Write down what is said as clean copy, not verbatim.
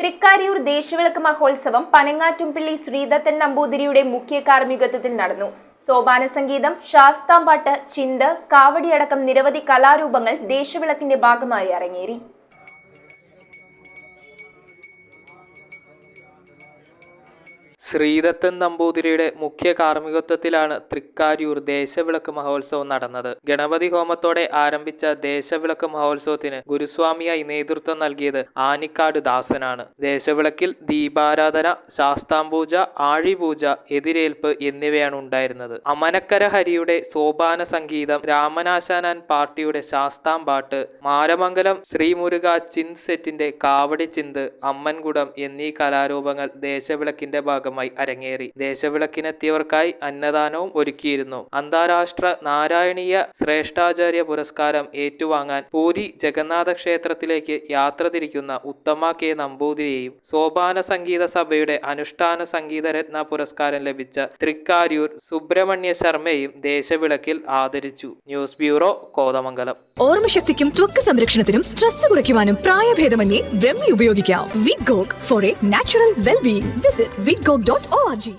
തൃക്കാരിയൂർ ദേശവിളക്ക് മഹോത്സവം പനങ്ങാറ്റുംപള്ളി ശ്രീദത്തൻ നമ്പൂതിരിയുടെ മുഖ്യ കാർമ്മികത്വത്തിൽ നടന്നു. സോപാന സംഗീതം, ശാസ്താംപാട്ട്, ചിന്ത്, കാവടിയടക്കം നിരവധി കലാരൂപങ്ങൾ ദേശവിളക്കിന്റെ ഭാഗമായി അരങ്ങേറി. ശ്രീദത്തൻ നമ്പൂതിരിയുടെ മുഖ്യ കാർമ്മികത്വത്തിലാണ് തൃക്കാരിയൂർ ദേശവിളക്ക് മഹോത്സവം നടന്നത്. ഗണപതി ഹോമത്തോടെ ആരംഭിച്ച ദേശവിളക്ക് മഹോത്സവത്തിന് ഗുരുസ്വാമിയായി നേതൃത്വം നൽകിയത് ആനിക്കാട് ദാസനാണ്. ദേശവിളക്കിൽ ദീപാരാധന, ശാസ്താംപൂജ, ആഴിപൂജ, എതിരേൽപ്പ് എന്നിവയാണ് ഉണ്ടായിരുന്നത്. അമനക്കര ഹരിയുടെ സോപാന സംഗീതം, രാമനാശാനാൻ പാർട്ടിയുടെ ശാസ്താംപാട്ട്, മാരമംഗലം ശ്രീമുരുക ചിന്ത് സെറ്റിന്റെ കാവടി ചിന്ത്, അമ്മൻകുടം എന്നീ കലാരൂപങ്ങൾ ദേശവിളക്കിന്റെ ഭാഗമായി അരങ്ങേറി. ദേശവിളക്കിനെത്തിയവർക്കായി അന്നദാനവും ഒരുക്കിയിരുന്നു. അന്താരാഷ്ട്ര നാരായണീയ ശ്രേഷ്ഠാചാര്യ പുരസ്കാരം ഏറ്റുവാങ്ങാൻ പൂരി ജഗന്നാഥ ക്ഷേത്രത്തിലേക്ക് യാത്ര തിരിക്കുന്ന ഉത്തമ കെ നമ്പൂതിരിയെയും സോപാന സംഗീത സഭയുടെ അനുഷ്ഠാന സംഗീതരത്ന പുരസ്കാരം ലഭിച്ച തൃക്കാരിയൂർ സുബ്രഹ്മണ്യ ശർമ്മയെയും ദേശവിളക്കിൽ ആദരിച്ചു. News bureau, Kothamangalam. ഓർമ്മശക്തിക്കും ത്വക്ക് സംരക്ഷണത്തിനും സ്ട്രെസ് കുറയ്ക്കുവാനും പ്രായഭേദമന്യേ ബ്രഹ്മി ഉപയോഗിക്കാം. Vidgog for a natural wellbeing. Visit vidgog.org.